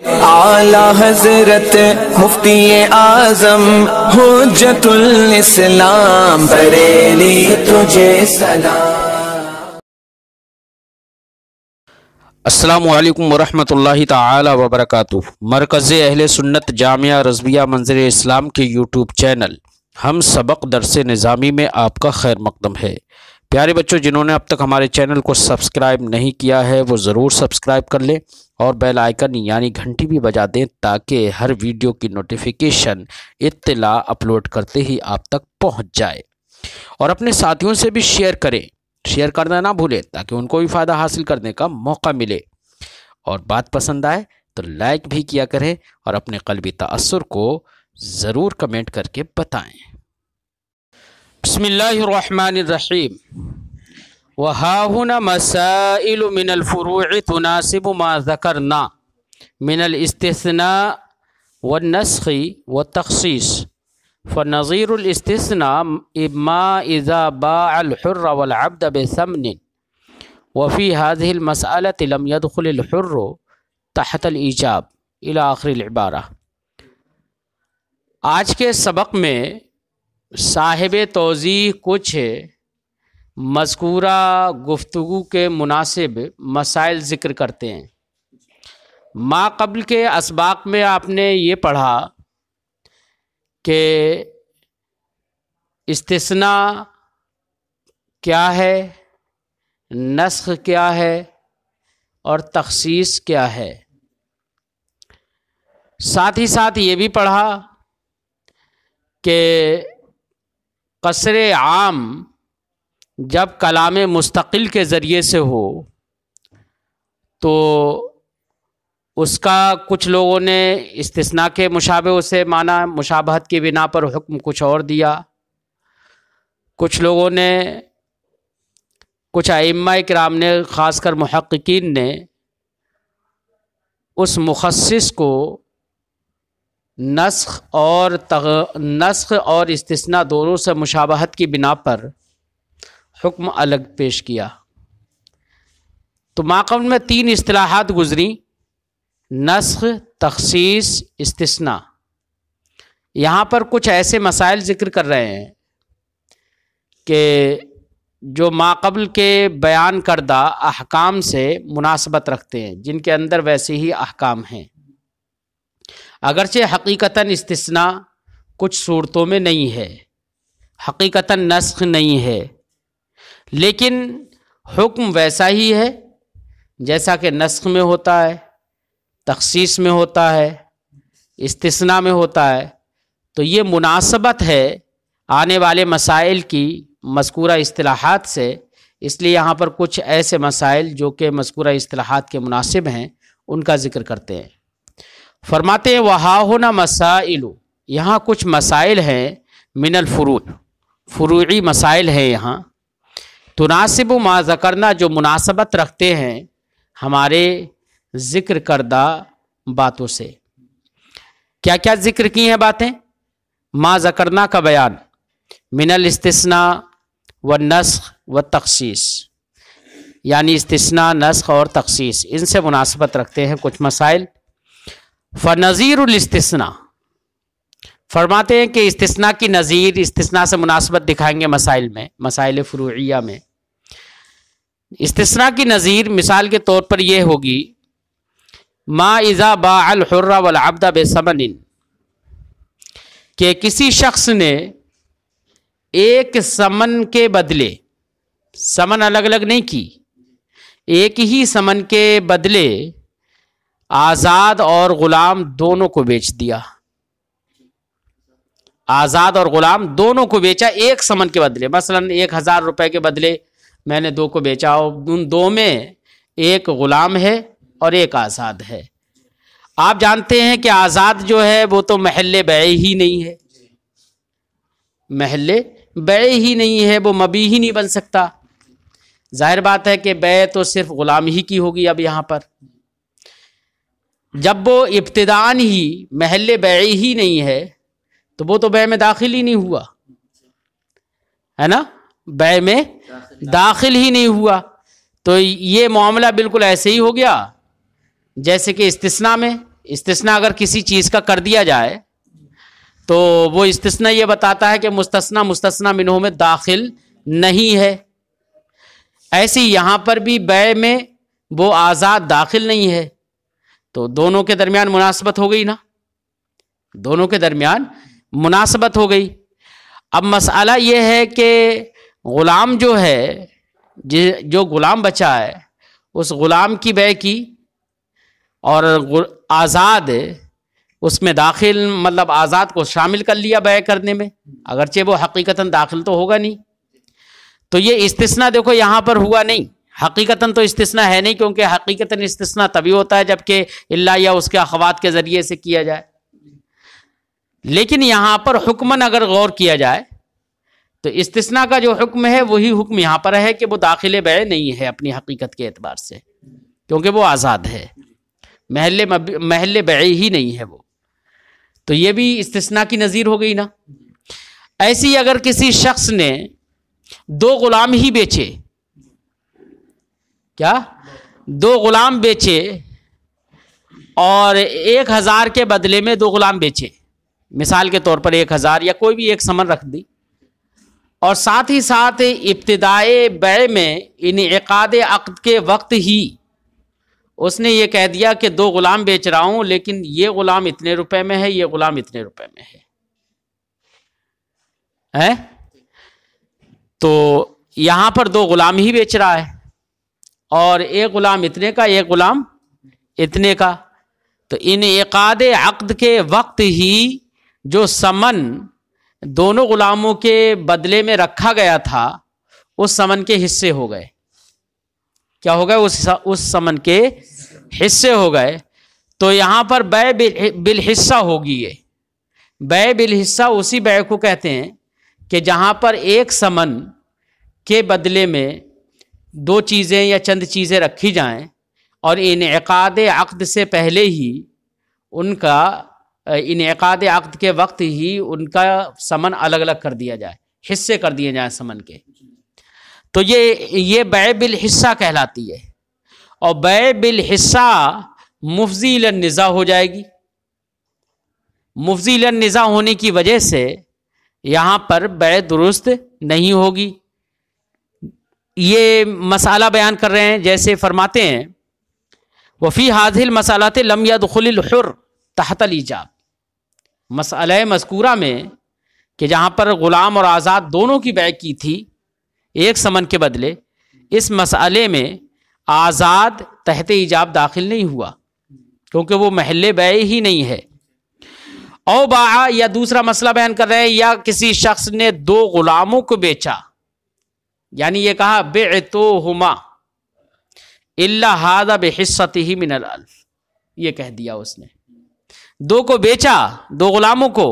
اعلی حضرت مفتی اعظم حجت الاسلام بریلی تجھے سلام۔ السلام علیکم ورحمۃ اللہ تعالی وبرکاتہ۔ مرکز اہل سنت جامعہ رضویہ منظر اسلام کے یوٹیوب چینل ہم سبق درس نظامی میں آپ کا خیر مقدم ہے۔ پیارے بچوں، جنہوں نے اب تک ہمارے چینل کو سبسکرائب نہیں کیا ہے وہ ضرور سبسکرائب کر لیں اور بیل آئیکن یعنی گھنٹی بھی بجا دیں تاکہ ہر ویڈیو کی نوٹیفیکیشن اطلاع اپلوڈ کرتے ہی آپ تک پہنچ جائے، اور اپنے ساتھیوں سے بھی شیئر کریں، شیئر کرنا نہ بھولیں تاکہ ان کو بھی فائدہ حاصل کرنے کا موقع ملے، اور بات پسند آئے تو لائک بھی کیا کریں اور اپنے قلبی تأثر کو ضرور کمنٹ کر کے بتائیں۔ بسم اللہ الرحمن الرحیم۔ وَهَا هُنَا مَسَائِلُ مِنَ الْفُرُوعِ تُنَاسِبُ مَا ذَكَرْنَا مِنَ الْإِسْتِثْنَاءِ وَالنَّسْخِ وَالتَّخْصِيصِ فَنَظِيرُ الْإِسْتِثْنَاءِ مَا إِذَا بَاعَ الْحُرَّ وَالْعَبْدَ بِثَمْنٍ وَفِي هَذِهِ الْمَسْأَلَةِ لَمْ يَدْخُلِ الْحُرُّ تحت الْإِيجَابِ إلى آخر العبارہ۔ آج کے سبق میں صاحب توضیح کچھ مذکورہ گفتگو کے مناسب مسائل ذکر کرتے ہیں۔ ما قبل کے اسباق میں آپ نے یہ پڑھا کہ استثناء کیا ہے، نسخ کیا ہے اور تخصیص کیا ہے۔ ساتھ ہی ساتھ یہ بھی پڑھا کہ قصر عام جب کلام مستقل کے ذریعے سے ہو تو اس کا کچھ لوگوں نے استثناء کے مشابہ سے مانا، مشابہت کی بنا پر حکم کچھ اور دیا۔ کچھ لوگوں نے، کچھ ائمہ کرام نے، خاص کر محققین نے اس مخصص کو نسخ اور استثناء دونوں سے مشابہت کی بنا پر حکم الگ پیش کیا۔ تو ماقبل میں 3 اصطلاحات گزری: نسخ، تخصیص، استثناء۔ یہاں پر کچھ ایسے مسائل ذکر کر رہے ہیں کہ جو ماقبل کے بیان کردہ احکام سے مناسبت رکھتے ہیں، جن کے اندر ویسے ہی احکام ہیں، اگرچہ حقیقتاً استثناء کچھ صورتوں میں نہیں ہے، حقیقتاً نسخ نہیں ہے، لیکن حکم ویسا ہی ہے جیسا کہ نسخ میں ہوتا ہے، تخصیص میں ہوتا ہے، استثناء میں ہوتا ہے۔ تو یہ مناسبت ہے آنے والے مسائل کی مذکورہ اصطلاحات سے، اس لیے یہاں پر کچھ ایسے مسائل جو کہ مذکورہ اصطلاحات کے مناسب ہیں ان کا ذکر کرتے ہیں۔ فرماتے ہیں وَهَا هُنَا مَسَائِلُ، یہاں کچھ مسائل ہیں، من الفروع، فروعی مسائل ہیں یہاں، تناسب ما ذکرنا، جو مناسبت رکھتے ہیں ہمارے ذکر کردہ باتوں سے۔ کیا کیا ذکر کی ہیں باتیں؟ ما ذکرنا کا بیان، من الاستثناء والنسخ والتخصیص، یعنی استثناء، نسخ اور تخصیص، ان سے مناسبت رکھتے ہیں کچھ مسائل۔ فنظیر الاستثناء، فرماتے ہیں کہ استثناء کی نظیر، استثناء سے مناسبت دکھائیں گے مسائل میں، مسائل فروعیہ میں۔ استثناء کی نظیر مثال کے طور پر یہ ہوگی: ما اذا باع الحر والعبد بثمن، کہ کسی شخص نے ایک سمن کے بدلے، سمن الگ الگ نہیں کی، ایک ہی سمن کے بدلے آزاد اور غلام دونوں کو بیچ دیا، آزاد اور غلام دونوں کو بیچا ایک سمن کے بدلے۔ مثلا 1000 روپے کے بدلے میں نے 2 کو بیچا، اور ان 2 میں ایک غلام ہے اور ایک آزاد ہے۔ آپ جانتے ہیں کہ آزاد جو ہے وہ تو محل بیع ہی نہیں ہے، محل بیع ہی نہیں ہے، وہ مبیع ہی نہیں بن سکتا۔ ظاہر بات ہے کہ بیع تو صرف غلام ہی کی ہوگی۔ اب یہاں پر جب وہ ابتداءً ہی محل بیع ہی نہیں ہے تو وہ تو بیع میں داخل ہی نہیں ہوا، ہے نا، بیع میں داخل ہی نہیں ہوا۔ تو یہ معاملہ بالکل ایسے ہی ہو گیا جیسے کہ استثناء میں استثناء اگر کسی چیز کا کر دیا جائے تو وہ استثناء یہ بتاتا ہے کہ مستثنی مستثنی منہ میں داخل نہیں ہے. ایسی یہاں پر بھی بیع میں وہ آزاد داخل نہیں ہے، تو دونوں کے درمیان مناسبت ہو گئی نا، دونوں کے درمیان مناسبت ہو گئی. اب مسئلہ یہ ہے کہ غلام جو ہے، جو غلام بچا ہے، اس غلام کی بیع کی اور آزاد اس میں داخل، مطلب آزاد کو شامل کر لیا بیع کرنے میں، اگرچہ وہ حقیقتاً داخل تو ہوگا نہیں. تو یہ استثناء دیکھو یہاں پر ہوا نہیں، حقیقتاً تو استثناء ہے نہیں، کیونکہ حقیقتاً استثناء تبھی ہوتا ہے جبکہ الا یا اس کے اخوات کے ذریعے سے کیا جائے. لیکن یہاں پر حکماً اگر غور کیا جائے تو استثناء کا جو حکم ہے وہی حکم یہاں پر ہے کہ وہ داخل بیع نہیں ہے اپنی حقیقت کے اعتبار سے، کیونکہ وہ آزاد ہے، محل بیع ہی نہیں ہے وہ. تو یہ بھی استثناء کی نظیر ہو گئی نا. ایسی اگر کسی شخص نے 2 غلام ہی بیچے، کیا 2 غلام بیچے اور 1000 کے بدلے میں 2 غلام بیچے، مثال کے طور پر 1000 یا کوئی بھی ایک ثمن رکھ دی، اور ساتھ ہی ساتھ ابتدائے بیع میں انعقاد عقد کے وقت ہی اس نے یہ کہہ دیا کہ 2 غلام بیچ رہا ہوں، لیکن یہ غلام اتنے روپے میں ہے، یہ غلام اتنے روپے میں ہے. تو یہاں پر 2 غلام ہی بیچ رہا ہے اور ایک غلام اتنے کا، ایک غلام اتنے کا. تو انعقاد عقد کے وقت ہی جو ثمن دونوں غلاموں کے بدلے میں رکھا گیا تھا اس ثمن کے حصے ہو گئے. کیا ہو گئے؟ اس ثمن کے حصے ہو گئے. تو یہاں پر بیع بالحصہ ہوگی. یہ بیع بالحصہ اسی بیع کو کہتے ہیں کہ جہاں پر ایک ثمن کے بدلے میں 2 چیزیں یا چند چیزیں رکھی جائیں اور انعقاد عقد سے پہلے ہی ان کا، انعقاد عقد کے وقت ہی ان کا ثمن الگ الگ کر دیا جائے، حصے کر دیے جائیں ثمن کے. تو یہ بیع بالحصہ کہلاتی ہے. اور بیع بالحصہ مفضی الی النزاع ہو جائے گی. مفضی الی النزاع ہونے کی وجہ سے یہاں پر بیع درست نہیں ہوگی. یہ مسئلہ بیان کر رہے ہیں، جیسے فرماتے ہیں وفی هذه المسالات لم يدخل الحر تحت الایجاب. مسئلہ مذکورہ میں کہ جہاں پر غلام اور آزاد دونوں کی بیع کی تھی ایک ثمن کے بدلے، اس مسئلے میں آزاد تحت ایجاب داخل نہیں ہوا کیونکہ وہ محل بیع ہی نہیں ہے. او باع، یا دوسرا مسئلہ بیان کر رہے ہیں، یا کسی شخص نے 2 غلاموں کو بیچا، یعنی یہ کہا بعتوہما الا ھذا بحصته من الالف، یہ کہہ دیا اس نے 2 کو بیچا، 2 غلاموں کو،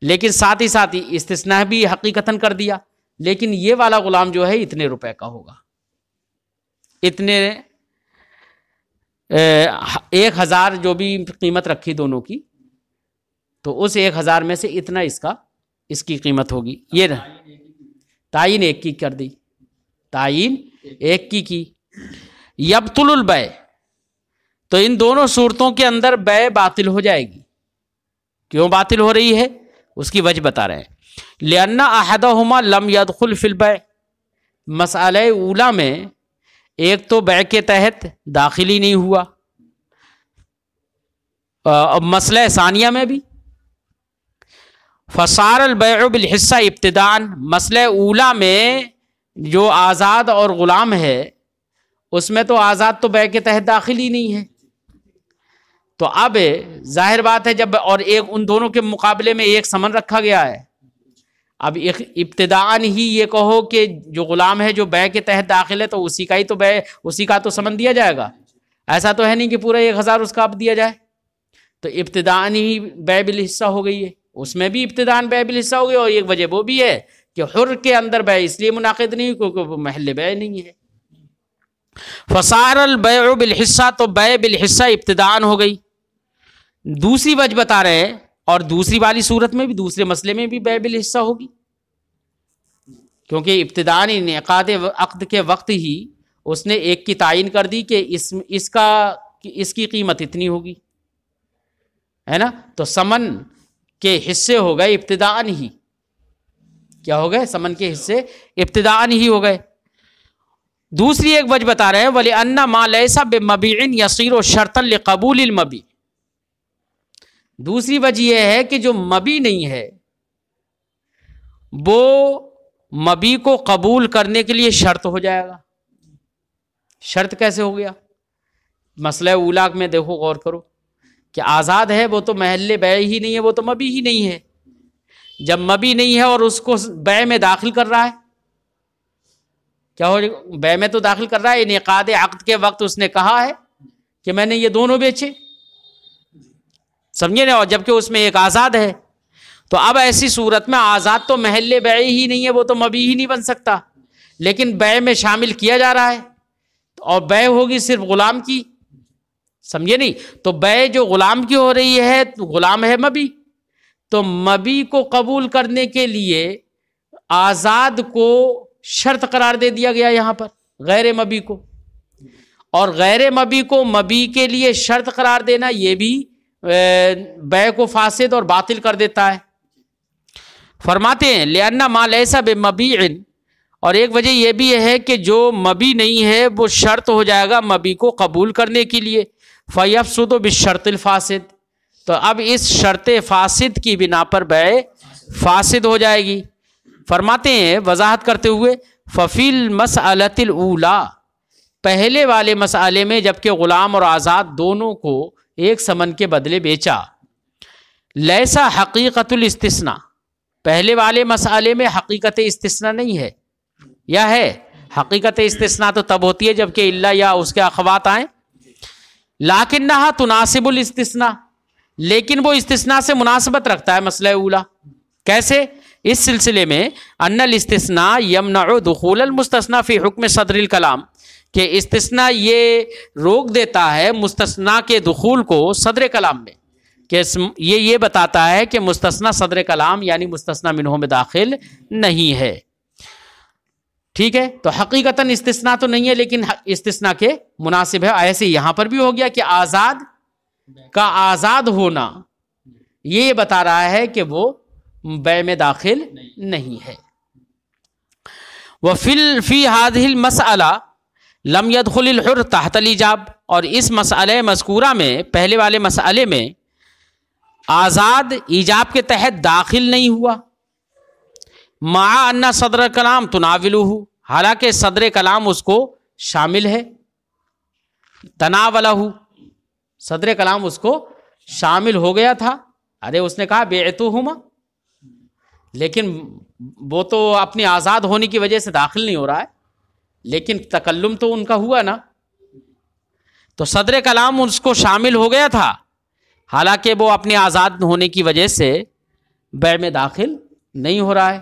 لیکن ساتھ ہی ساتھ استثناء بھی حقیقتاً کر دیا، لیکن یہ والا غلام جو ہے اتنے روپے کا ہوگا، اتنے 1000 جو بھی قیمت رکھی دونوں کی، تو اس 1000 میں سے اتنا اس کی قیمت ہوگی. یہ تعین 1 کی کر دی، تعین 1 کی. یبطل البیع، تو ان دونوں صورتوں کے اندر بیع باطل ہو جائے گی. کیوں باطل ہو رہی ہے؟ اس کی وجہ بتا رہے ہیں. لأن احدہما لم يدخل فی البیع، مسئلہ اولا میں ایک تو بیع کے تحت داخل ہی نہیں ہوا، اور مسئلہ ثانیہ میں بھی فصار البیع بالحصہ ابتداء، مسئلہ اولا میں جو آزاد اور غلام ہے اس میں تو آزاد تو بیع کے تحت داخل ہی نہیں ہے. تو اب ظاہر بات ہے جب اور ایک ان دونوں کے مقابلے میں ایک ثمن رکھا گیا ہے، اب ابتداءً ہی یہ کہو کہ جو غلام ہے جو بیع کے تحت داخل ہے تو اسی کا ہی تو بیع، اسی کا تو ثمن دیا جائے گا. ایسا تو ہے نہیں کہ پورا 1000 اس کا اب دیا جائے. تو ابتداءً ہی بیع بالحصہ ہو گئی ہے، اس میں بھی ابتداءً بیع بالحصہ ہو گئی. اور ایک وجہ وہ بھی ہے کہ حر کے اندر بیع اس لیے منعقد نہیں کیونکہ وہ محل بیع نہیں ہے. فصار البیع بالحصہ، تو بیع بالحصہ ابتداءً ہو گئی. دوسری وجہ بتا رہے ہیں، اور دوسری والی صورت میں بھی، دوسرے مسئلے میں بھی بیع بالحصہ ہوگی، کیونکہ ابتداءً انعقاد عقد کے وقت ہی اس نے ایک کی تعین کر دی کہ اس کی قیمت اتنی ہوگی. ہے نا. تو سمن کے حصے ہو گئے ابتداءً ہی. کیا ہو گئے؟ سمن کے حصے ابتداءً ہی ہو گئے. دوسری ایک وجہ بتا رہے ہیں وَلِأَنَّ مَا لَيْسَ بِمَبِيعٍ يَصِيرُ شَرْطًا لِقَبُولِ الْمَبِيعِ. دوسری وجہ یہ ہے کہ جو مبی نہیں ہے وہ مبی کو قبول کرنے کے لیے شرط ہو جائے گا. شرط کیسے ہو گیا؟ مسئلہ اولا میں دیکھو، غور کرو کہ آزاد ہے وہ تو محل بیع ہی نہیں ہے، وہ تو مبی ہی نہیں ہے. جب مبی نہیں ہے اور اس کو بیع میں داخل کر رہا ہے، کیا ہو بیع میں تو داخل کر رہا ہے. انعقاد عقد کے وقت اس نے کہا ہے کہ میں نے یہ دونوں بیچے، سمجھے نا، اور جبکہ اس میں ایک آزاد ہے. تو اب ایسی صورت میں آزاد تو محل بیع ہی نہیں ہے، وہ تو مبی ہی نہیں بن سکتا، لیکن بیع میں شامل کیا جا رہا ہے اور بیع ہوگی صرف غلام کی، سمجھے نہیں. تو بیع جو غلام کی ہو رہی ہے، غلام ہے مبی، تو مبی کو قبول کرنے کے لیے آزاد کو شرط قرار دے دیا گیا یہاں پر غیر مبی کو. اور غیر مبی کو مبی کے لیے شرط قرار دینا یہ بھی بیع کو فاسد اور باطل کر دیتا ہے. فرماتے ہیں لِأَنَّ مَا لَيْسَ بِمَبِيعٍ، اور ایک وجہ یہ بھی ہے کہ جو مبی نہیں ہے وہ شرط ہو جائے گا مبی کو قبول کرنے کے لیے. فَيَفْسُدُ بِالشَّرْطِ الْفَاسِدِ، تو اب اس شرط فاسد کی بنا پر بیع فاسد ہو جائے گی. فرماتے ہیں وضاحت کرتے ہوئے فَفِي الْمَسْأَلَةِ الْأُولَى، پہلے والے مسئلے میں جبکہ غلام اور آزاد دونوں کو ایک سمن کے بدلے بیچا، لیسا حقیقت الاستثناء، پہلے والے مسئلے میں حقیقت استثناء نہیں ہے، یا ہے؟ حقیقت استثناء تو تب ہوتی ہے جبکہ الا یا اس کے اخوات آئیں. لیکنھا تناسب الاستثناء، لیکن وہ استثناء سے مناسبت رکھتا ہے مسئلہ اولا. کیسے؟ اس سلسلے میں ان الاستثناء یمنع دخول المستثنى فی حکم صدر الکلام، کہ استثناء یہ روک دیتا ہے مستثنیٰ کے دخول کو صدر کلام میں، کہ یہ بتاتا ہے کہ مستثنیٰ صدر کلام یعنی مستثنیٰ منہ میں داخل نہیں ہے. ٹھیک ہے، تو حقیقتاً استثناء تو نہیں ہے لیکن استثناء کے مناسب ہے. ایسے یہاں پر بھی ہو گیا کہ آزاد کا آزاد ہونا یہ بتا رہا ہے کہ وہ بیع میں داخل نہیں ہے. وفی هذه المسألة لم يدخل الحر تحت الایجاب، اور اس مسئلہ مذکورہ میں پہلے والے مسئلے میں آزاد ایجاب کے تحت داخل نہیں ہوا. مع ان صدر کلام تناولہ، حالانکہ صدر کلام اس کو شامل ہے. تناولہ، صدر کلام اس کو شامل ہو گیا تھا. ارے اس نے کہا بیعتہما، لیکن وہ تو اپنی آزاد ہونے کی وجہ سے داخل نہیں ہو رہا ہے، لیکن تکلم تو ان کا ہوا نا. تو صدر کلام اس کو شامل ہو گیا تھا حالانکہ وہ اپنی آزاد ہونے کی وجہ سے بیع میں داخل نہیں ہو رہا ہے.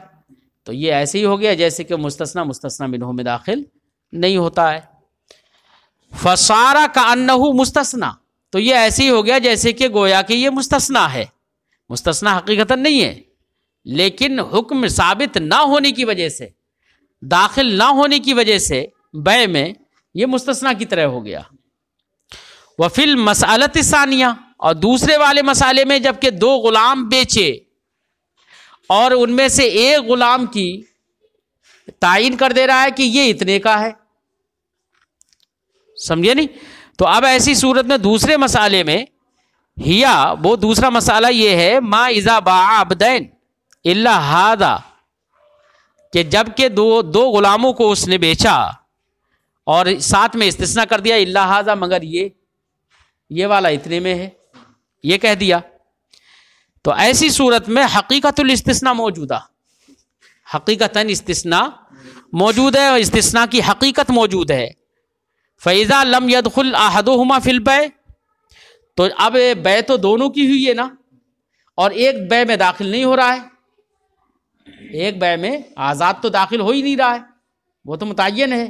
تو یہ ایسے ہی ہو گیا جیسے کہ مستثنیٰ منہ میں داخل نہیں ہوتا ہے. فصار کأنہ مستثنیٰ، تو یہ ایسے ہی ہو گیا جیسے کہ گویا کہ یہ مستثنیٰ ہے. مستثنیٰ حقیقتاً نہیں ہے لیکن حکم ثابت نہ ہونے کی وجہ سے، داخل نہ ہونے کی وجہ سے بیع میں یہ مستثنیٰ کی طرح ہو گیا. وفی المسألۃ الثانیہ، اور دوسرے والے مسئلے میں جبکہ دو غلام بیچے اور ان میں سے ایک غلام کی تعین کر دے رہا ہے کہ یہ اتنے کا ہے، سمجھے نہیں. تو اب ایسی صورت میں دوسرے مسئلے میں وہ دوسرا مسئلہ یہ ہے ما اذا باع عبدین الا ھذا، کہ جب کہ دو غلاموں کو اس نے بیچا اور ساتھ میں استثناء کر دیا الا ھذا، مگر یہ والا اتنے میں ہے، یہ کہہ دیا. تو ایسی صورت میں حقیقت الاستثناء موجودہ، حقیقتاً استثناء موجود ہے اور استثناء کی حقیقت موجود ہے. فَإِذَا لَمْ يَدْخُلْ أَحَدُهُمَا فِي الْبَيْعِ، تو اب بیع تو دونوں کی ہوئی ہے نا، اور ایک بیع میں داخل نہیں ہو رہا ہے. ایک بیع میں آزاد تو داخل ہو ہی نہیں رہا ہے، وہ تو متعین ہے.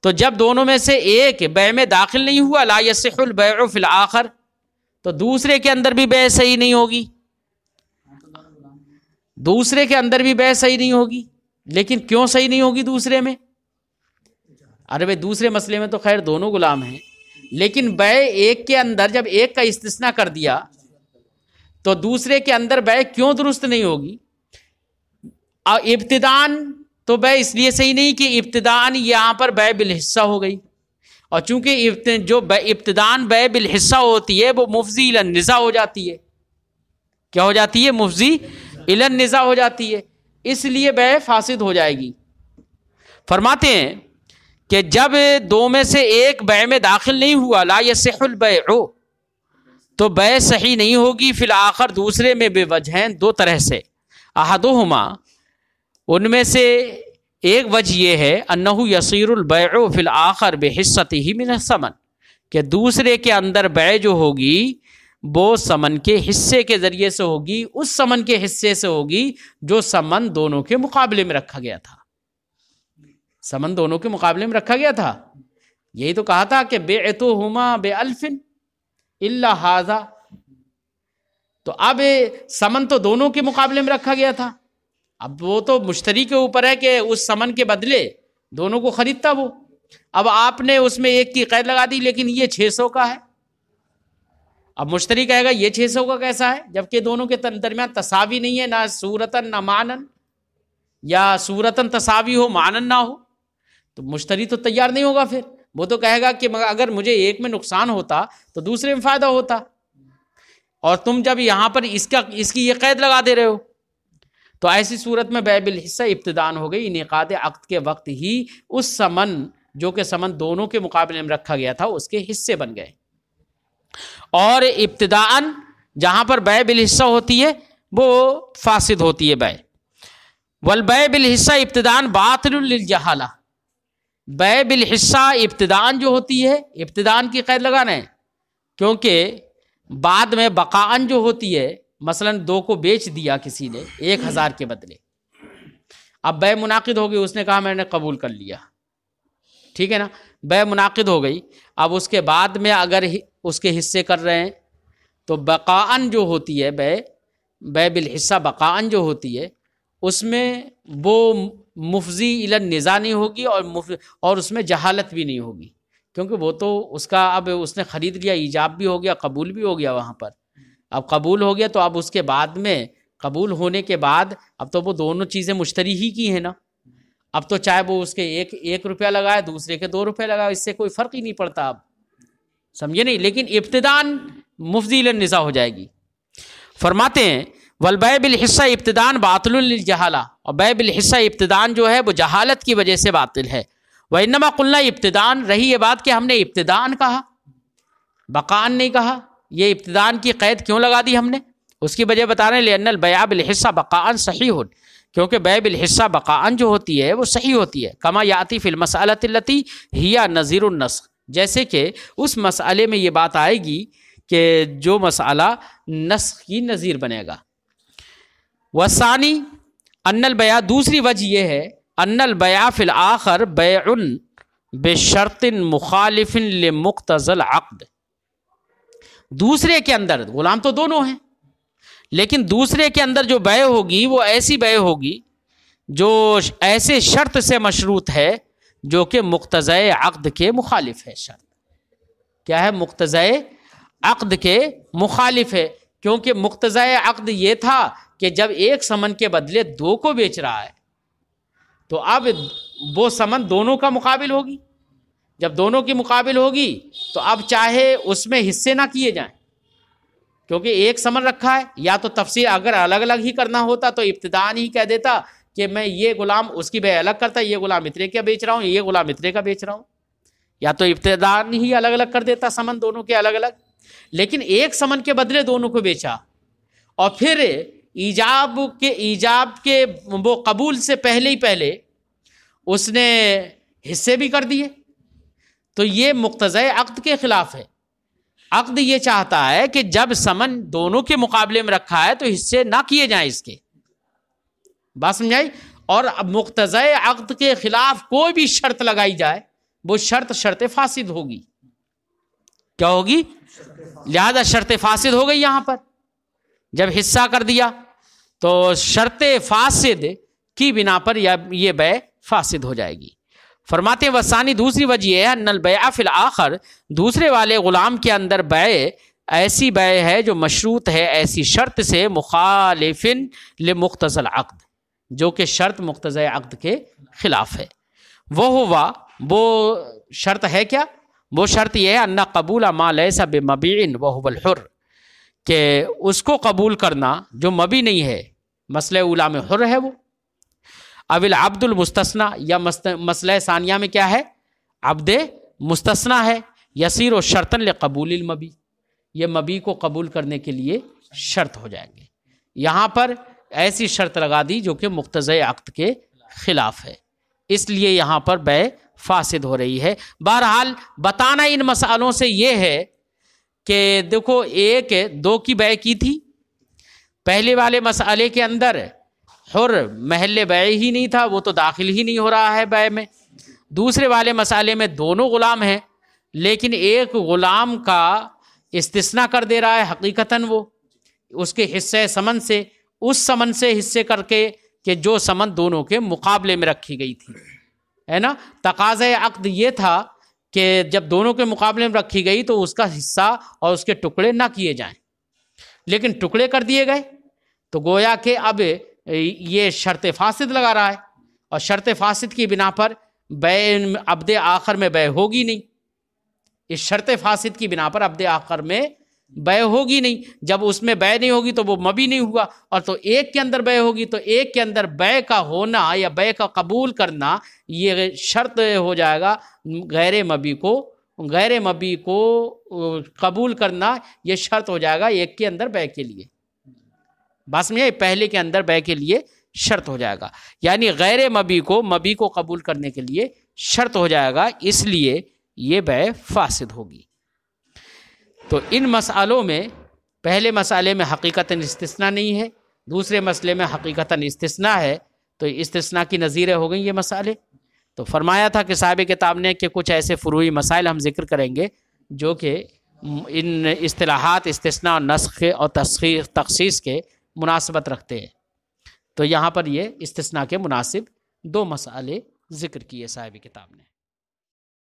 تو جب دونوں میں سے ایک بیع میں داخل نہیں ہوا لا يصح البيع في الآخر، تو دوسرے کے اندر بھی بیع صحیح نہیں ہوگی، دوسرے کے اندر بھی بیع صحیح نہیں ہوگی. لیکن کیوں صحیح نہیں ہوگی دوسرے میں؟ ارے بھائی دوسرے مسئلے میں تو خیر دونوں غلام ہیں، لیکن بیع ایک کے اندر جب ایک کا استثناء کر دیا تو دوسرے کے اندر بیع کیوں درست نہیں ہوگی؟ ابتدان تو بیع اس لیے صحیح نہیں کہ ابتدان یہاں پر بیع بالحصہ ہو گئی، اور چونکہ جو ابتدان بیع بالحصہ ہوتی ہے وہ مفضی الی النزاع ہو جاتی ہے. کیا ہو جاتی ہے؟ مفضی الی النزاع ہو جاتی ہے، اس لیے بیع فاسد ہو جائے گی. فرماتے ہیں کہ جب دو میں سے ایک بیع میں داخل نہیں ہوا، لا یصح البیع، تو بیع صحیح نہیں ہوگی، فی الآخر دوسرے میں بے وجہین، دو طرح سے. احدہما، ان میں سے ایک وجہ یہ ہے، انہ یصیر البیع فی الآخر بحصتہ من الثمن، کہ دوسرے کے اندر بیع جو ہوگی وہ سمن کے حصے کے ذریعے سے ہوگی، اس سمن کے حصے سے ہوگی جو سمن دونوں کے مقابلے میں رکھا گیا تھا. سمن دونوں کے مقابلے میں رکھا گیا تھا. یہی تو کہا تھا کہ بعتہما بألف الا ھذا، تو اب سمن تو دونوں کے مقابلے میں رکھا گیا تھا. اب وہ تو مشتری کے اوپر ہے کہ اس سمن کے بدلے دونوں کو خریدتا وہ. اب آپ نے اس میں ایک کی قید لگا دی لیکن یہ 600 کا ہے. اب مشتری کہے گا یہ 600 کا کیسا ہے، جبکہ دونوں کے درمیان تساوی نہیں ہے، نہ صورتاً نہ معنن، یا صورتاً تساوی ہو معنن نہ ہو، تو مشتری تو تیار نہیں ہوگا. پھر وہ تو کہے گا کہ اگر مجھے ایک میں نقصان ہوتا تو دوسرے میں فائدہ ہوتا، اور تم جب یہاں پر اس کی یہ قید لگا دے رہے ہو. تو ایسی صورت میں بیع بالحصہ ابتدان ہو گئی، انعقاد عقد کے وقت ہی اس سمن جو کہ سمن دونوں کے مقابلے میں رکھا گیا تھا اس کے حصے بن گئے. اور ابتداءً جہاں پر بیع بالحصہ ہوتی ہے وہ فاسد ہوتی ہے بیع. والبیع بالحصہ ابتداءً باطل للجہالہ، بیع بالحصہ ابتداءً جو ہوتی ہے، ابتداءً کی قید لگانا ہے، کیونکہ بعد میں بقاءً جو ہوتی ہے، مثلا 2 کو بیچ دیا کسی نے 1000 کے بدلے، اب بیع منعقد ہو گئی، اس نے کہا میں نے قبول کر لیا، ٹھیک ہے نا، بیع منعقد ہو گئی. اب اس کے بعد میں اگر اس کے حصے کر رہے ہیں تو بقاءً جو ہوتی ہے بیع بالحصہ بقاءً جو ہوتی ہے اس میں وہ مفضی الی النزاع نہیں ہوگی، اور اس میں جہالت بھی نہیں ہوگی، کیونکہ وہ تو اس کا اب اس نے خرید لیا، ایجاب بھی ہو گیا، قبول بھی ہو گیا وہاں پر. اب قبول ہو گیا تو اب اس کے بعد میں قبول ہونے کے بعد اب تو وہ دونوں چیزیں مشتری ہی کی ہیں نا. اب تو چاہے وہ اس کے ایک روپیہ لگائے دوسرے کے 2 روپے لگائے، اس سے کوئی فرق ہی نہیں پڑتا. اب سمجھے نہیں، لیکن ابتداءً مفضی الی النزاع ہو جائے گی. فرماتے ہیں والبیع بالحصہ ابتداءً باطل للجہالہ، اور بیع بالحصہ ابتداءً جو ہے وہ جہالت کی وجہ سے باطل ہے. وانما قلنا ابتداءً، رہی یہ بات کہ ہم نے ابتداءً کہا، بقاءً نہیں کہا. یہ ابتداءً کی قید کیوں لگا دی ہم نے، اس کی وجہ بتا رہے ہیں، لأن البیع بالحصہ بقاءً صحیح، کیونکہ بیع بالحصہ بقاءً جو ہوتی ہے وہ صحیح ہوتی ہے. کما یاتی فی المسألۃ التی ہی نظیر النسخ، جیسے کہ اس مسئلے میں یہ بات آئے گی کہ جو مسئلہ نسخ کی نظیر بنے گا. والثانی ان البیع، دوسری وجہ یہ ہے، ان البیع فی الآخر بیع بشرط مخالف لمقتضی العقد. دوسرے کے اندر غلام تو دونوں ہیں، لیکن دوسرے کے اندر جو بیع ہوگی وہ ایسی بیع ہوگی جو ایسے شرط سے مشروط ہے جو کہ مقتضی عقد کے مخالف ہے. شرط کیا ہے؟ مقتضی عقد کے مخالف ہے، کیونکہ مقتضی عقد یہ تھا کہ جب ایک سمن کے بدلے 2 کو بیچ رہا ہے تو اب وہ سمن دونوں کا مقابل ہوگی. جب دونوں کی مقابل ہوگی تو اب چاہے اس میں حصے نہ کیے جائیں، کیونکہ ایک سمن رکھا ہے، یا تو تفصیل اگر الگ الگ ہی کرنا ہوتا تو ابتداءً ہی کہہ دیتا کہ میں یہ غلام اس کی بیع الگ کرتا، یہ غلام اتنے کا بیچ رہا ہوں، یہ غلام اتنے کا بیچ رہا ہوں، یا تو ابتداءً ہی الگ الگ کر دیتا سمن دونوں کے الگ الگ. لیکن ایک سمن کے بدلے دونوں کو بیچا، اور پھر ایجاب کے وہ قبول سے پہلے اس نے حصے بھی کر دیے، تو یہ مقتضی عقد کے خلاف ہے. عقد یہ چاہتا ہے کہ جب سمن دونوں کے مقابلے میں رکھا ہے تو حصے نہ کیے جائیں اس کے. بات سمجھائی؟ اور اب مقتضی عقد کے خلاف کوئی بھی شرط لگائی جائے وہ شرط فاسد ہوگی. کیا ہوگی؟ لہذا شرط فاسد ہو گئی. یہاں پر جب حصہ کر دیا تو شرط فاسد کی بنا پر یہ بیع فاسد ہو جائے گی. فرماتے ہیں وثانی، دوسری وجہ ہے ان البیع فی الآخر، دوسرے والے غلام کے اندر بیع ایسی بیع ہے جو مشروط ہے ایسی شرط سے مخالفن لمقتضی العقد، جو کہ شرط مقتضی عقد کے خلاف ہے۔ وہ شرط ہے کیا؟ وہ شرط یہ ہے ان قبول ما لیس بمبیع وهو الحر، کہ اس کو قبول کرنا جو مبی نہیں ہے، مسئلہ اولا میں حر ہے وہ، اب العبد المستثنی، یا مسئلہ ثانیہ میں کیا ہے؟ عبد مستثنی ہے، یصیر شرطا لقبول المبی، یہ مبی کو قبول کرنے کے لیے شرط ہو جائیں گے۔ یہاں پر ایسی شرط لگا دی جو کہ مقتضی عقد کے خلاف ہے، اس لیے یہاں پر بیع فاسد ہو رہی ہے۔ بہرحال بتانا ان مسئلوں سے یہ ہے کہ دیکھو، ایک دو کی بیع کی تھی، پہلے والے مسئلے کے اندر حر محل بیع ہی نہیں تھا، وہ تو داخل ہی نہیں ہو رہا ہے بیع میں۔ دوسرے والے مسئلے میں دونوں غلام ہیں، لیکن ایک غلام کا استثناء کر دے رہا ہے حقیقتاً، وہ اس کے حصے سمن سے، اس سمن سے حصے کر کے کہ جو سمن دونوں کے مقابلے میں رکھی گئی تھی، ہے نا۔ تقاضۂ عقد یہ تھا کہ جب دونوں کے مقابلے میں رکھی گئی تو اس کا حصہ اور اس کے ٹکڑے نہ کیے جائیں، لیکن ٹکڑے کر دیے گئے، تو گویا کہ اب یہ شرط فاسد لگا رہا ہے، اور شرط فاسد کی بنا پر بیع عبد آخر میں بیع ہوگی نہیں، اس شرط فاسد کی بنا پر عبد آخر میں بیع ہوگی نہیں۔ جب اس میں بیع نہیں ہوگی تو وہ مبی نہیں ہوا، اور تو ایک کے اندر بیع ہوگی تو ایک کے اندر بیع کا ہونا یا بیع کا قبول کرنا یہ شرط ہو جائے گا، غیر مبی کو قبول کرنا یہ شرط ہو جائے گا ایک کے اندر بیع کے لیے، بس میں پہلے کے اندر بیع کے لیے شرط ہو جائے گا، یعنی غیر مبی کو قبول کرنے کے لیے شرط ہو جائے گا، اس لیے یہ بیع فاسد ہوگی۔ تو ان مسئلوں میں پہلے مسئلے میں حقیقتاً استثناء نہیں ہے، دوسرے مسئلے میں حقیقتاً استثناء ہے، تو استثناء کی نظیریں ہو گئیں یہ مسئلے۔ تو فرمایا تھا کہ صاحب کتاب نے کہ کچھ ایسے فروعی مسائل ہم ذکر کریں گے جو کہ ان اصطلاحات استثناء اور نسخ اور تخصیص کے مناسبت رکھتے ہیں۔ تو یہاں پر یہ استثناء کے مناسب دو مسئلے ذکر کیے صاحب کتاب نے۔